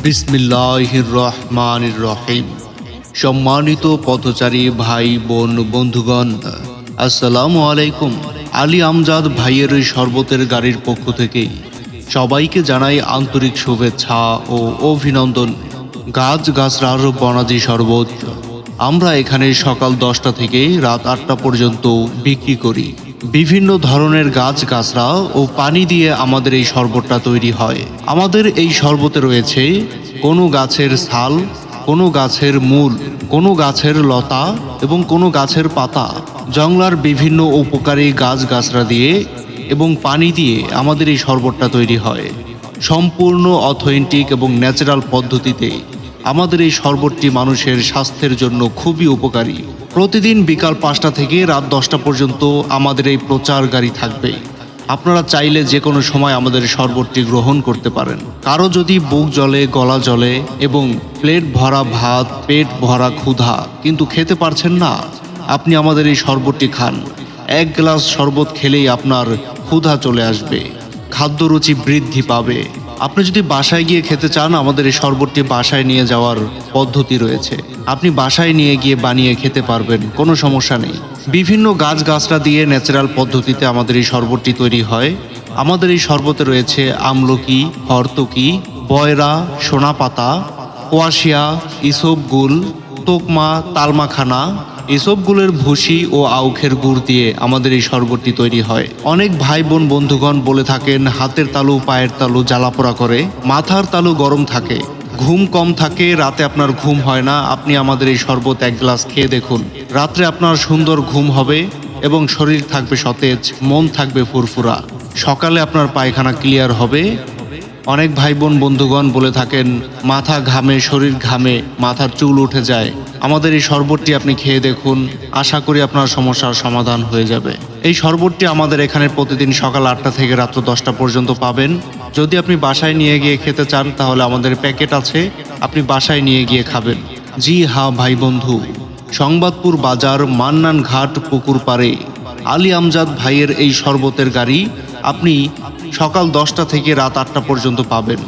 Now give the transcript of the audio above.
বিসমিল্লাহির রহমানির রহিম। সম্মানিত পথচারী ভাই বোন বন্ধুগণ, আসসালামু আলাইকুম। আলী আমজাদ ভাইয়ের শরবতের গাড়ির পক্ষ থেকে সবাইকে জানাই আন্তরিক শুভেচ্ছা ও অভিনন্দন। গাছগাছড়ার বনাজি শরবত আমরা এখানে সকাল 10টা থেকে রাত 8টা পর্যন্ত বিক্রি করি। বিভিন্ন ধরনের গাছগাছড়া ও পানি দিয়ে আমাদের এই শরবতটা তৈরি হয়। আমাদের এই শরবতে রয়েছে কোনো গাছের ছাল, কোনো গাছের মূল, কোনো গাছের লতা এবং কোনো গাছের পাতা, জংলার বিভিন্ন উপকারী গাছগাছড়া দিয়ে এবং পানি দিয়ে আমাদের এই শরবতটা তৈরি হয়। সম্পূর্ণ অথেন্টিক এবং ন্যাচারাল পদ্ধতিতে আমাদের এই শরবতটি মানুষের স্বাস্থ্যের জন্য খুবই উপকারী। প্রতিদিন বিকাল 5টা থেকে রাত 10টা পর্যন্ত আমাদের এই প্রচার গাড়ি থাকবে। আপনারা চাইলে যে কোনো সময় আমাদের শরবতটি গ্রহণ করতে পারেন। কারো যদি বুক জ্বলে, গলা জ্বলে এবং প্লেট ভরা ভাত, পেট ভরা ক্ষুধা কিন্তু খেতে পারছেন না, আপনি আমাদের এই শরবতটি খান। 1 গ্লাস শরবত খেলেই আপনার ক্ষুধা চলে আসবে, খাদ্য রুচি বৃদ্ধি পাবে। আপনি যদি বাসায় গিয়ে খেতে চান, আমাদের এই শরবতটি বাসায় নিয়ে যাওয়ার পদ্ধতি রয়েছে। আপনি বাসায় নিয়ে গিয়ে বানিয়ে খেতে পারবেন, কোনো সমস্যা নেই। বিভিন্ন গাছগাছড়া দিয়ে ন্যাচারাল পদ্ধতিতে আমাদের এই শরবতটি তৈরি হয়। আমাদের এই শরবতে রয়েছে আমলকি, হরতকি, বয়রা, সোনাপাতা, কোয়াশিয়া, ইসবগুল, তোকমা, তালমাখানা, এসবগুলোর ভুসি ও আউখের গুড় দিয়ে আমাদের এই শরবতটি তৈরি হয়। অনেক ভাই বোন বন্ধুগণ বলে থাকেন হাতের তালু, পায়ের তালু জ্বালাপোড়া করে, মাথার তালু গরম থাকে, ঘুম কম থাকে, রাতে আপনার ঘুম হয় না। আপনি আমাদের এই শরবত 1 গ্লাস খেয়ে দেখুন, রাত্রে আপনার সুন্দর ঘুম হবে এবং শরীর থাকবে সতেজ, মন থাকবে ফুরফুরা, সকালে আপনার পায়খানা ক্লিয়ার হবে। অনেক ভাই বোন বন্ধুগণ বলে থাকেন মাথা ঘামে, শরীর ঘামে, মাথার চুল উঠে যায়। আমাদের এই শরবতটি আপনি খেয়ে দেখুন, আশা করি আপনার সমস্যার সমাধান হয়ে যাবে। এই শরবতটি আমাদের এখানে প্রতিদিন সকাল 8টা থেকে রাত্র 10টা পর্যন্ত পাবেন। যদি আপনি বাসায় নিয়ে গিয়ে খেতে চান তাহলে আমাদের প্যাকেট আছে, আপনি বাসায় নিয়ে গিয়ে খাবেন। জি হ্যাঁ ভাই বন্ধু, সংবাদপুর বাজার, মান্নান ঘাট পুকুর পাড়ে আলী আমজাদ ভাইয়ের এই শরবতের গাড়ি আপনি সকাল 10টা থেকে রাত 8টা পর্যন্ত পাবেন।